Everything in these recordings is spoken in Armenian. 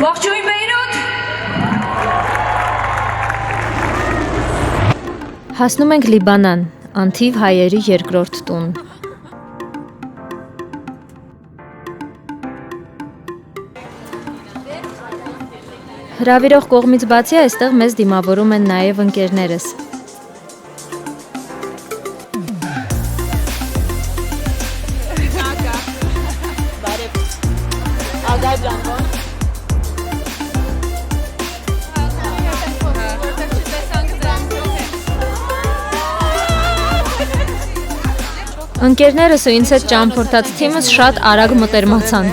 Ողջույն Բեյրութ։ Հասնում ենք Լիբանան, անթիվ հայերի երկրորդ տուն։ Հրավիրող կողմից բացի այստեղ մեզ դիմավորում են նաև ընկերներս։ Ընկերներս ու ինձ հետ ճամփորդած թիմս շատ արագ մտերմացան։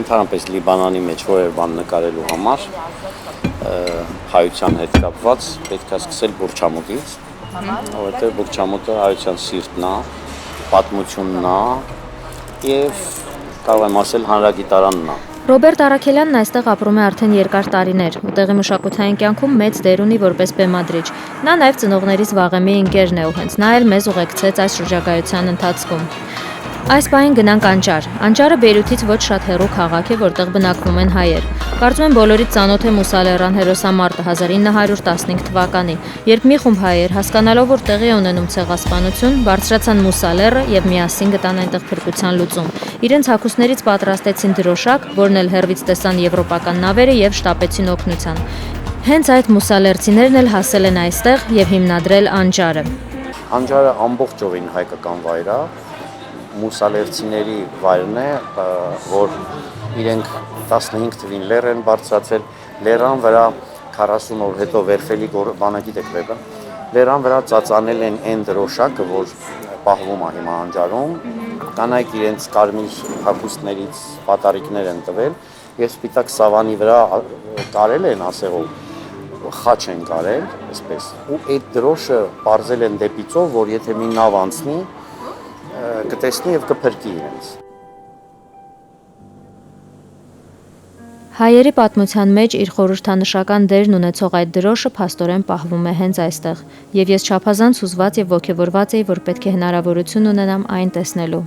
Ընդհանրապես Լիբանանի մեջ որևէ բան նկարելու համար հայության հետ կապված պետք է սկսել Բուրչամուտից, որովհետև Բուրչամուտը հայության սիրտն է, պատմությունն է եւ կարող եմ ասել հանրագիտարանն է։ Ռոբերտ Արաքելյանն այստեղ ապրում է արդեն երկար տարիներ ու տեղի մշակութային կյանքում մեծ դեր ունի որպես բեմադրիչ։ Նա նաև ծնողներիս վաղեմի ընկերն է ու հենց նա էլ մեզ ուղեկցեց այս շրջագայության ընթացքում։ Այս պահին գնանք Անճար։ Անճարը Բեյրութից ոչ շատ հեռու քաղաք է, որտեղ բնակվում են հայեր։ Կարծում եմ բոլորից ծանոթ է Մուսալերան հերոսամարտը 1915 թվականի, երբ մի խումբ հայեր, հասկանալով, որ տեղի է ունենում ցեղասպանություն, բարձրացան Մուսալերը եւ միասին գտան այնտեղ փրկության լուծում։ Իրենց հագուստներից պատրաստեցին դրոշակ, որն էլ հեռվից տեսան եվրոպական նավերը եւ շտապեցին օգնության։ Հենց այդ մուսալերցիներն էլ հասել են այստեղ եւ հիմնադրել Անճարը։ Անճարը ամբողջովին հայկական վայր է, մուսալերցիների վայրն է, որ իրենք 15 թվին լեռ են բարձրացել, լեռան վրա 40 օր հետո վերֆելի բանակի դեպքը, լեռան վրա ծածանել են այն դրոշակը, որ պահվում է հիմա Անճարում, կանայք իրենց կարմիր հագուստներից պատարիկներ են տվել եւ սպիտակ սավանի վրա կարել են ասեղով խաչ են կարել, այսպես, ու այդ դրոշը պարզել են դեպի ծով, որ եթե մի նավ անցնի, կտեսնի եւ կփրկի իրենց։ Հայերի պատմության մեջ իր խորհրդանշական դերն ունեցող այդ դրոշը փաստորեն պահվում է հենց այստեղ, եւ ես չափազանց հուզված եւ ոգևորված էի, որ պետք է հնարավորություն ունենամ այն տեսնելու։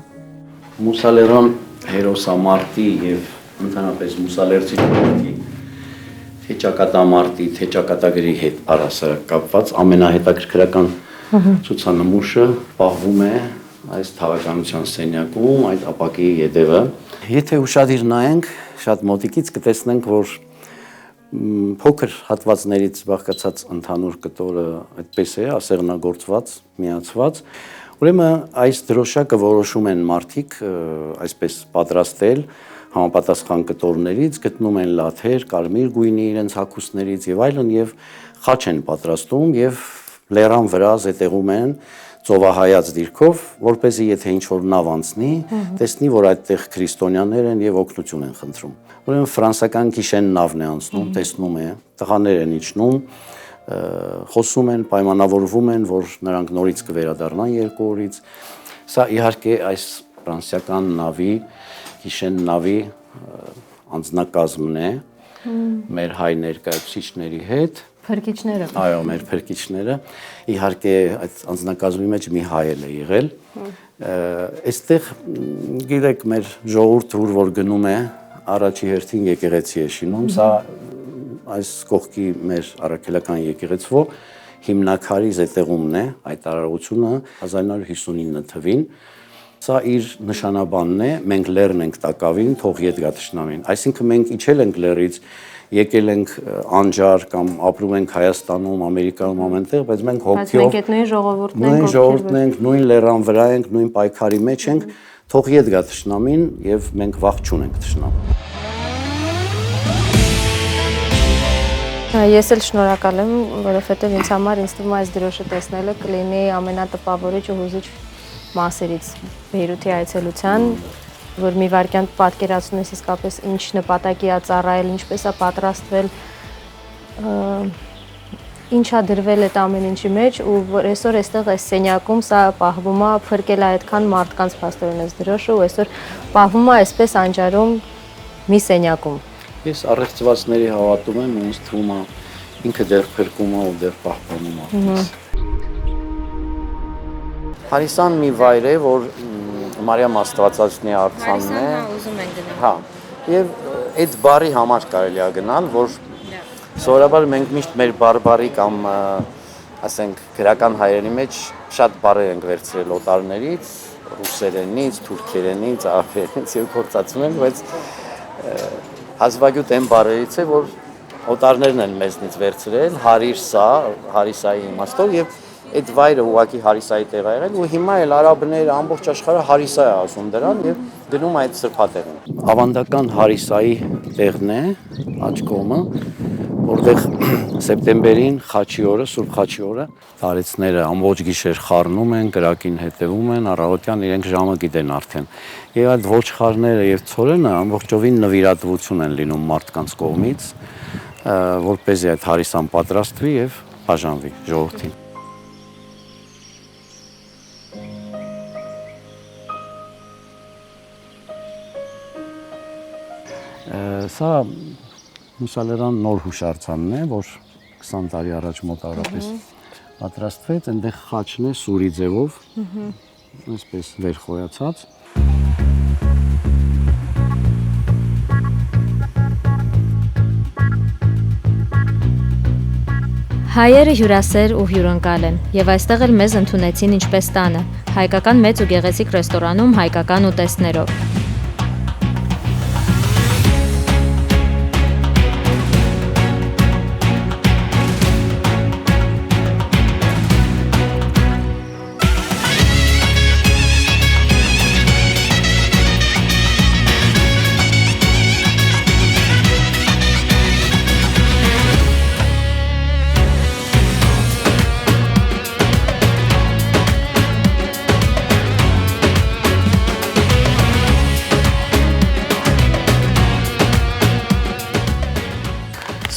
Մուսալերան հերոսամարտի եւ ընդհանրապես մուսալերցի թե ճակատամարտի, թե ճակատագրի հետ առասարակ կապված ամենահետաքրքրական ցուցանմուշը պահվում է այս թավականության սենյակում, այդ ապակիի ետևը։ Եթե ուշադիր նայենք, շատ մոտիկից կտեսնենք, որ փոքր հատվածներից բաղկացած ընդհանուր կտորը այդպես է, ասեղնագործված, միացված։ Ուրեմն այս դրոշակը որոշում են մարդիկ այսպես պատրաստել համապատասխան կտորներից, գտնում են լաթեր, կարմիր գույնի իրենց հագուստներից եւ այլն եւ խաչ են պատրաստում եւ լեռան վրա զետեղում են ծովահայաց դիրքով, որպեսզի եթե ինչ-որ նավ անցնի, տեսնի, որ այդտեղ քրիստոնյաներ են եւ օգնություն են խնդրում։ Ուրեմն ֆրանսական գիշեն նավն է անցնում, տեսնում է, տղաներ են իջնում, խոսում են, պայմանավորվում են, որ նրանք նորից կվերադառնան 2 օրից։ Սա իհարկե այս ֆրանսիական նավի, գիշեն նավի անձնակազմն է, մեր հայ ներկայացուցիչների հետ։ Փրկիչները։ Այո, մեր փրկիչները, իհարկե այդ անձնակազմի մեջ մի հայ էլ է եղել։ Այստեղ գիտեք մեր ժողովուրդը որ գնում է, առաջի հերթին եկեղեցի է շինում, սա այս կողքի մեր առաքելական եկեղեցվո հիմնակարի զետեղումն է, այդ արարողությունը 1959 թվին։ Սա իր նշանաբանն է, մենք լեռն ենք տակավին, թող ետ գա թշնամին։ Այսինքն մենք իջել ենք լեռից, եկել ենք Անճար կամ ապրում ենք Հայաստանում, Ամերիկայում ամենտեղ, բայց մենք հոգիով նույն ժողովուրդն ենք, նույն լեռան վրա ենք, նույն պայքարի մեջ ենք, թող ետ գա թշնամին եւ մենք վախ չունենք թշնամին։ Ես էլ շնորհակալ եմ, որովհետեւ ինձ համար ինձ թվում է այս դրոշը տեսնելը կլինի ամենատպավորիչ ու հուզիչ մասերից Բեյրութի այցելության, որ մի վարքյան պատկերացնում ես իսկապես ինչ նպատակի է ծառայել, ինչպես է պատրաստվել, ինչա դրվել այդ ամեն ինչի մեջ ու որ այսօր այստեղ այս սենյակում սա պահվում է, փրկել է այդքան մարդկանց փաստորեն այս դրոշը ու այսօր պահվում է այսպես Անճարում մի սենյակում։ Ես առեղծվածների հավատում եմ, ինձ թվում է ինքը դեռ փրկում է ու դեռ պահպանում է։ Հարիսան մի վայր է, որ Մարիամ Աստվածածնի արձանն է։ ուզում ենք գնալ։ Հա։ Եվ այդ բարի համար կարելի է գնալ, որ սովորաբար մենք միշտ մեր բարբարի կամ ասենք գրական հայերի մեջ շատ բառեր ենք վերցրել օտարներից, ռուսերենից, թուրքերենից, աղբերենից եւ փորձացում ենք, բայց հազվագյուտ այն բառերից է, որ օտարներն են մեզնից վերցրել, հարիսայի իմաստով եւ այդ վայրը ուղղակի հարիսայի տեղ է եղել ու հիմա էլ արաբները ամբողջ աշխարհը հարիսա է ասում դրան եւ գնում այդ սրբատեղին։ Ավանդական հարիսայի տեղն է աջ կողմը, որտեղ սեպտեմբերին խաչի օրը, Սուրբ խաչի օրը տարեցները ամբողջ գիշեր խառնում են, կրակին հետևում են, առավոտյան իրենք ժամը գիտեն արդեն։ Եվ այդ ոչխարները եւ ցորենը ամբողջովին նվիրատվություն են լինում մարդկանց կողմից, որպեսզի այդ հարիսան պատրաստվի եւ բաժանվի ժողովրդին։ Սա Մուսալերան նոր հուշարձանն է, որ 20 տարի առաջ մոտավորապես պատրաստվեց, այնտեղ խաչն է սուրի ձևով, այսպես վեր խոյացած։ Հայերը հյուրասեր ու հյուրընկալ են, եւ այստեղ էլ մեզ ընդունեցին ինչպես տանը, հայկական մեծ ու գեղեցիկ ռեստորանում հայկական ուտեստներով։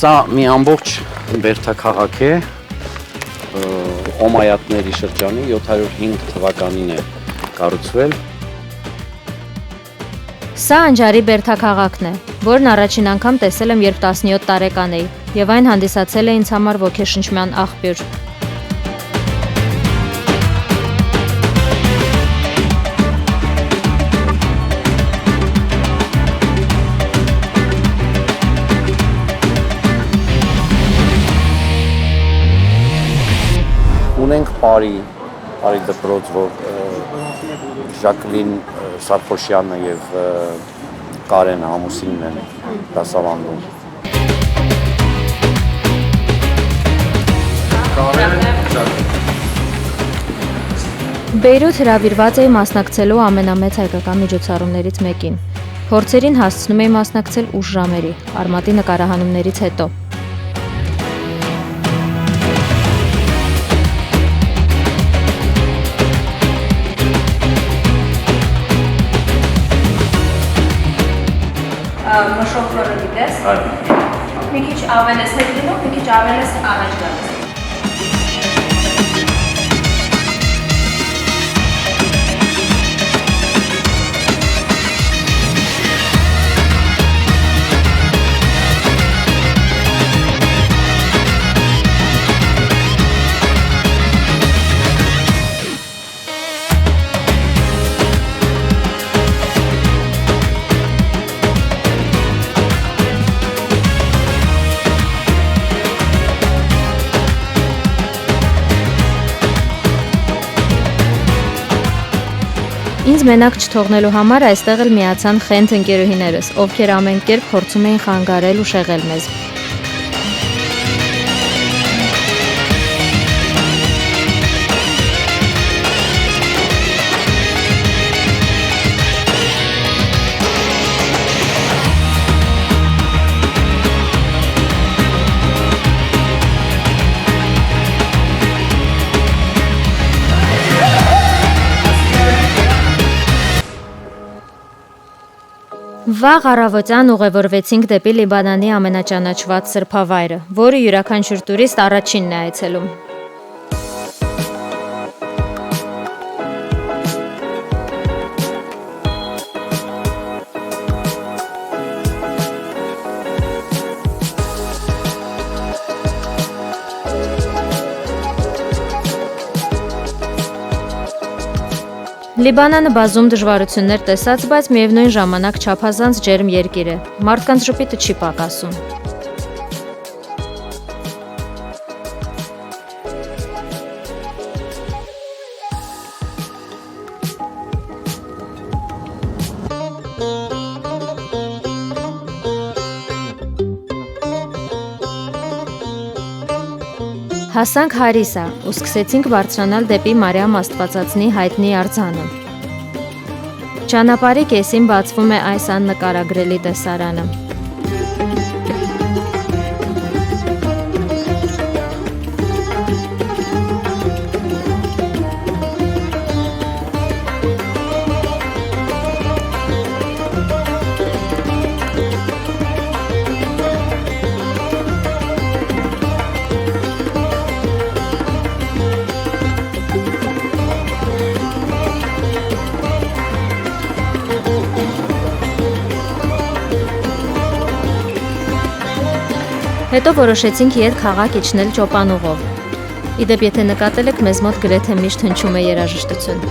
Սա մի ամբողջ բերդաքաղաք է, Օմայատների շրջանի 705 թվականին է կառուցվել։ Սա Անջարի բերդաքաղաքն է, որն առաջին անգամ տեսել եմ, երբ 17 տարեկան էի, եւ այն հանդիսացել է ինձ համար ոգեշնչման աղբյուր։ Ունենք Պարի դպրոց, որ Ժակլին Սարքոսյանը եւ Կարենը ամուսինն են դասավանդում։ Բեյրութ հրավիրված էի մասնակցելու ամենամեծ հայկական միջոցառումներից մեկին։ Փորձերին հասցնում էի մասնակցել ուշ ժամերի, արմատի նկարահանումներից հետո։ Մշոֆորը դիտես։ Մի քիչ ավել ես հետ լինում, մի քիչ ավել ես առաջ գալիս։ Ինձ մենակ չթողնելու համար այստեղ էլ միացան խենթ ընկերուհիներս, ովքեր ամեն կերպ փորձում էին խանգարել ու շեղել մեզ։ Վաղ առավոտյան ուղևորվեցինք դեպի Լիբանանի ամենաճանաչված սրբավայրը, որը յուրաքանչյուր տուրիստ առաջինն է այցելում։ Լիբանանը բազում դժվարություններ տեսած, բայց միևնույն ժամանակ չափազանց ջերմ երկիր է։ Մարդկանց ժպիտը չի պակասում։ Հասանք Հարիսա ու սկսեցինք բարձրանալ դեպի Մարիամ Աստվածածնի հայտնի արձանը։ Ճանապարհի կեսին բացվում է այս աննկարագրելի տեսարանը։ Հետո որոշեցինք ետ քաղաք իջնել ճոպանուղով։ Իդեպ եթե նկատել եք, մեզ մոտ գրեթե միշտ հնչում է երաժշտություն։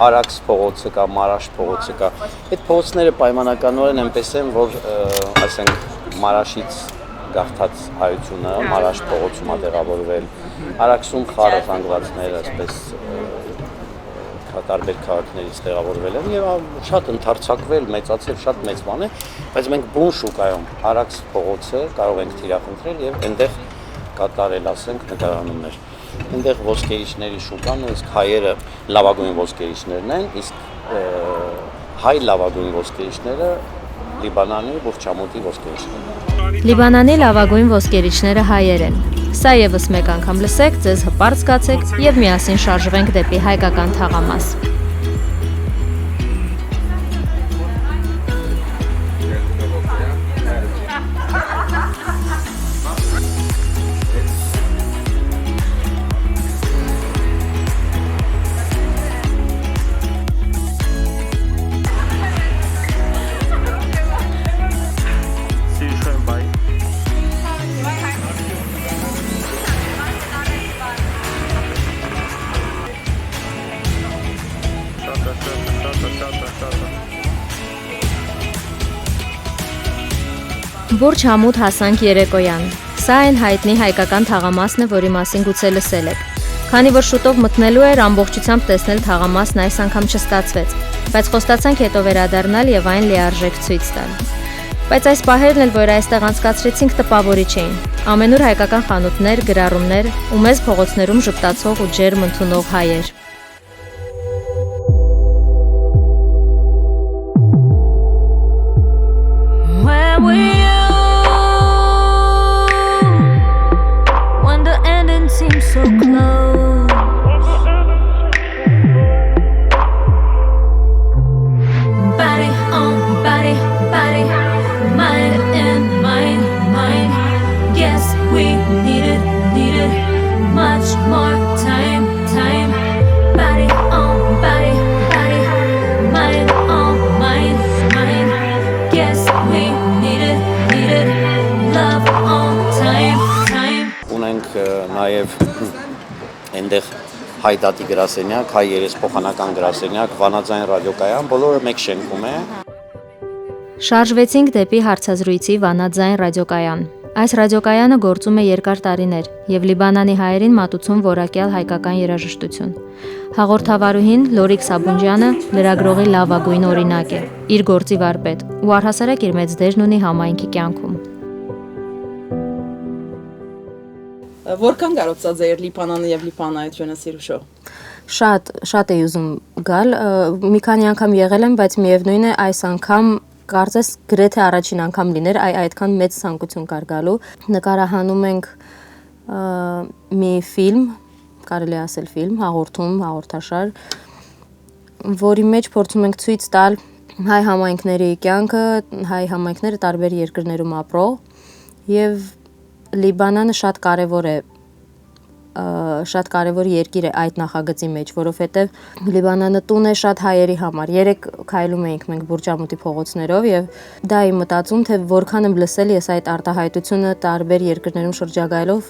Արաքս փողոցը կա, Մարաշ փողոցը կա։ Այդ փողոցները պայմանականորեն այնպես են, որ ասենք Մարաշից գաղթած հայությունը Մարաշ փողոցում է տեղավորվել։ Արաքսում խառը զանգվածները այսպես տարբեր քաղաքներից տեղավորվել են եւ շատ ընդարձակվել, մեծացել, շատ մեծ բան է, բայց մենք բուն շուկայում Արաքս փողոցը կարող ենք թիրախնդրել եւ այնտեղ կատարել, ասենք, նկարահանումներ։ Այնտեղ ոսկերիչների շուկան ու իսկ հայերը լավագույն ոսկերիչներն են, իսկ հայ լավագույն ոսկերիչները Լիբանանի Բուրչամուտի ոսկերիչներն են։ Լիբանանի լավագույն ոսկերիչները հայեր են։ Սա եւս մեկ անգամ լսեք, ձեզ հպարտ զգացեք եւ միասին շարժվենք դեպի հայկական թաղամաս։ Բուրչամուտ հասանք երեկոյան։ Սա այն հայտնի հայկական թաղամասն է, որի մասին գուցե լսել եք։ Քանի որ շուտով մտնելու էր, ամբողջությամբ տեսնել թաղամասն այս անգամ չստացվեց, բայց խոստացանք հետո վերադառնալ եւ այն լիարժեք ցույց տալ։ Բայց այս պահերն էլ, որ այստեղ անցկացրեցինք, տպավորիչ էին։ Ամենուր հայկական խանութներ, գրառումներ ու մեծ փողոցներում ժպտացող ու ջերմ ընդունող հայեր։ So close. Body on body, body, mind and mind. Yes, we needed much more time. Body on body, mind on mind. Yes, we needed love on time. Ունենք նաև այնտեղ հայ դատի գրասենյակ, հայ երեսփոխանական գրասենյակ, վանաձայն ռադիոկայան, բոլորը մեկ շենքում է։ Շարժվեցինք դեպի հարցազրույցի վանաձայն ռադիոկայան։ Այս ռադիոկայանը գործում է երկար տարիներ եւ Լիբանանի հայերին մատուցում որակյալ հայկական երաժշտություն։ Հաղորդավարուհին Լորիկ Սաբունջյանը լրագրողի լավագույն օրինակ է, իր գործի վարպետ ու առհասարակ իր մեծ դերն ունի համայնքի կյանքում։ Որքան կարողացած է Լիբանանը եւ Լիբանայությունը սիրուշո։ Շատ է ուզում գալ, մի քանի անգամ եղել եմ, բայց միևնույն է այս անգամ կարծես գրեթե առաջին անգամ լիներ, այդքան մեծ ցանկություն կար գալու։ Նկարահանում ենք մի ֆիլմ, կարելի ասել ֆիլմ, հաղորդաշար, որի մեջ փորձում ենք ցույց տալ հայ համայնքների կյանքը, հայ համայնքները տարբեր երկրներում ապրող եւ Լիբանանը շատ կարևոր երկիր է այդ նախագծի մեջ, որովհետեւ Լիբանանը տուն է շատ հայերի համար։ Երեք քայլում էինք մենք Բուրջամուտի փողոցներով եւ դա իմ մտածում թե որքան եմ լսել ես այդ արտահայտությունը տարբեր երկրներում շրջագայելով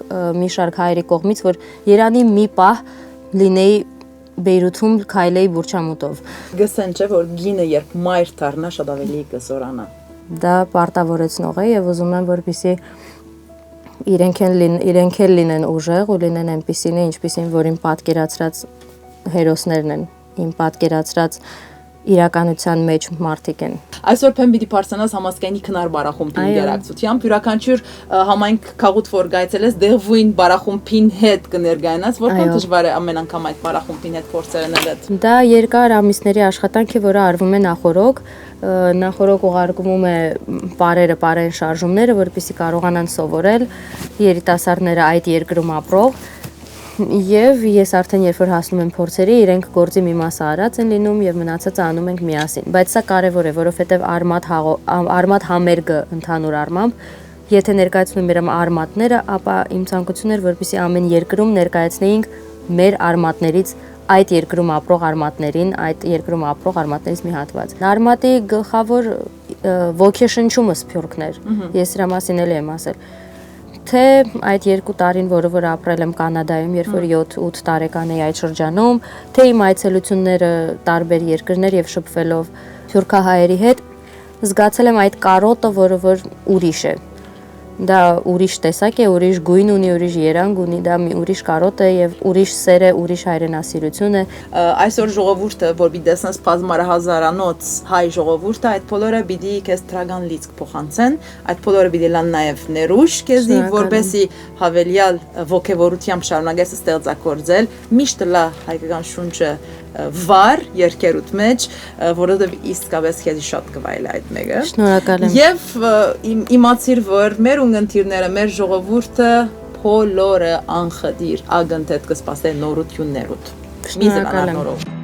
մի շարք հայերի կողմից, որ Երանի մի պահ լինեի Բեյրութում քայլեի Բուրջամուտով։ Գսեն չէ որ գինը երբ մայր դառնա շատ ավելի կսորանա։ Դա պարտավորեցնող է եւ ուզում եմ որպեսզի իրենք էլ լինեն ուժեղ ու լինեն այնպիսին, ինչպիսին որ իմ պատկերացրած հերոսներն են, իմ պատկերացրած իրականության մեջ մարդիկ են։ Այսօր փեմ պիտի բարձրանաս համասկայնի քնար բարախումբի ինտերակցությամբ յուրաքանչյուր համայնք քաղուտ որ գայցելես դեղվույն բարախումբին հետ կներկայանաս, որքան դժվար է ամեն անգամ այդ բարախումբին հետ փորձել անել։ Դա երկար ամիսների աշխատանք է, որը արվում է նախորոք ուղարկվում է պարային շարժումները, որպեսզի կարողանան սովորել երիտասարդները այդ երկրում ապրող Եվ ես արդեն երբ որ հասնում եմ փորձերի, իրենք գործի մի մասը արած են լինում եւ մնացածը անում ենք միասին։ Բայց սա կարեւոր է, որովհետեւ արմատ համերգը ընդհանուր առմամբ, եթե ներկայացնում մեր արմատները, ապա իմ ցանկությունն էր, որպեսզի ամեն երկրում ներկայացնեինք մեր արմատներից այդ երկրում ապրող արմատներին, այդ երկրում ապրող արմատներից մի հատված։ Արմատի գլխավոր ոգեշնչումը սփյուռքն էր։ Ես դրա մասին էլ եմ ասել։ Թե այդ 2 տարին, որը որ ապրել եմ Կանադայում, երբ որ 7-8 տարեկան էի այդ շրջանում, թե իմ այցելությունները տարբեր երկրներ եւ շփվելով թուրքահայերի հետ, զգացել եմ այդ կարոտը, որը որ ուրիշ է։ Դա ուրիշ տեսակ է, ուրիշ գույն ունի, ուրիշ երանգ ունի, դա մի ուրիշ կարոտ է եւ ուրիշ սեր է, ուրիշ հայրենասիրություն է։ Այսօր ժողովուրդը, որ պիտի տեսնես բազմարահազարանոց հայ ժողովուրդը, այդ բոլորը պիտի քեզ տրագան լիցք փոխանցեն, այդ բոլորը պիտի լան նաեւ ներուժ քեզի, որբեսի հավելյալ ոգևորությամբ շարունակես ստեղծագործել, միշտ լա հայկական շունչը վար երկերուտ մեջ, որովհետև իսկապես քեզի շատ կվայել այդ մեկը։ Շնորհակալ եմ։ Եվ իմացիր, որ մեր ունգընտիրները, մեր ժողովուրդը բոլորը անխդիր ագնթետ կսպասեն նորություններուտ։ Շնորհակալ եմ։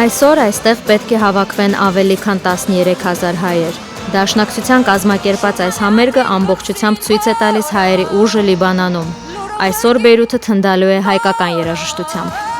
Այսօր այստեղ պետք է հավաքվեն ավելի քան 13,000 հայեր։ Դաշնակցության կազմակերպած այս համերգը ամբողջությամբ ցույց է տալիս հայերի ուժը Լիբանանում։ Այսօր Բեյրութը թնդալու է հայկական երաժշտությամբ։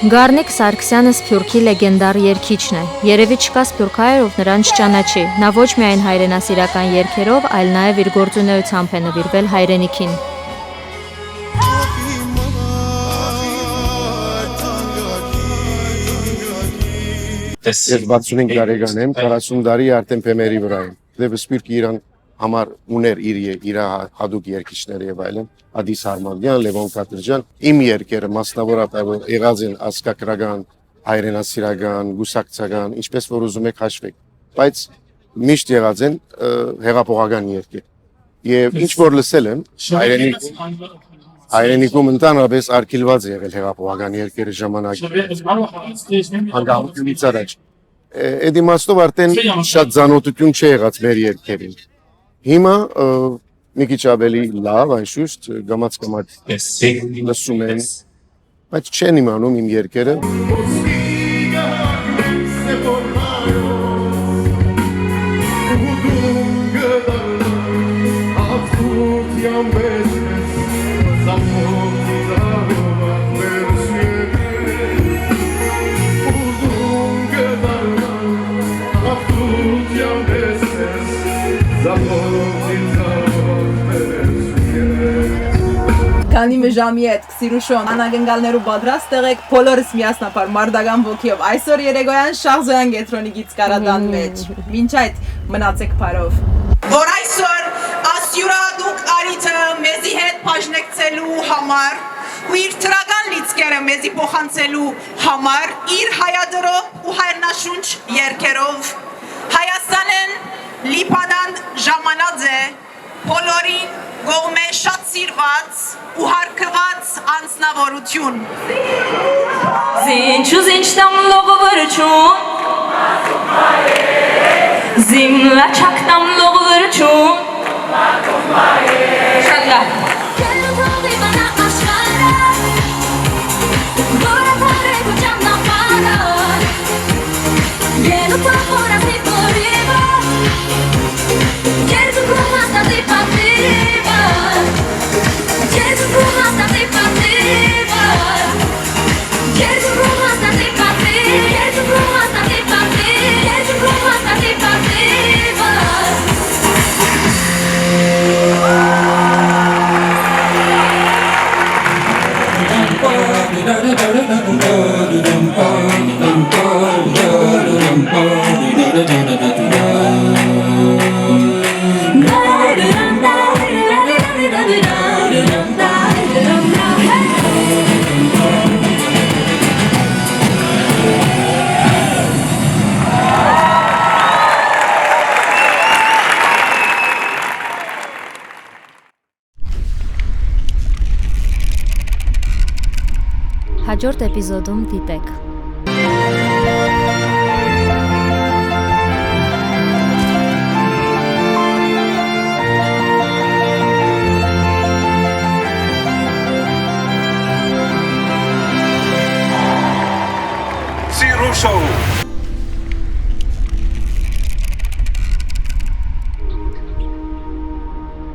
Գառնիկ Սարգսյանը Սփյուռքի լեգենդար երգիչն է։ Երևի չկա սփյուռքահայեր, ով նրան չճանաչի։ Նա ոչ միայն հայրենասիրական երգերով, այլ նաև իր գործունեությամբ է նվիրվել հայրենիքին։ Ես 65 տարեկան եմ, 40 տարի արդեն փեմերի վրա եմ։ Դե Սփյուռքը իրան համար ուներ իր հadoop երգիչներ եւ այլն։ Ադիս Հարմանդյան, Լևոն Կատրջյան, իմ երկերը մասնավորապես եղած են ազգագրական, հայրենասիրական, գուսակցական, ինչպես որ ուզում եք հաշվեք, բայց միշտ եղած են հեղափոխական երկեր։ Եվ ինչ որ լսել եմ, հայրենիքում ընդհանրապես արգելված է եղել հեղափոխական երկերը ժամանակին։ Հանգամանքից առաջ։ Այդ իմաստով արդեն շատ ծանոթություն չի եղած մեր երկերին։ Հիմա մի քիչ ավելի լավ, այնշուշտ գամած լսում են, բայց չեն իմանում իմ երկերը։ Քանի մի ժամի հետ Սիրուշոն անագնգալներու պատրաստ եղեք բոլորս միասնապար մարդական ոգիով այսօր երեկոյան Շահզոյան կենտրոնից Կարադան մեջ մինչ այդ մնացեք բարով որ այսօր ասյուրադուկ արիթը մեզի հետ բաժնեկցելու համար ու իր տրական լիցքերը մեզի փոխանցելու համար իր հայադրող ու հայրենաշունչ երգերով Հայաստանեն լիպանան ժամանած է բոլորին գողմե շատ սիրված ու հարգված անձնավորություն Զինչ ու զինչ տամ լողվրչուն Զիմլա չակ տամ լողվրչուն Շատ լավ Հաջորդ էպիզոդում դիտեք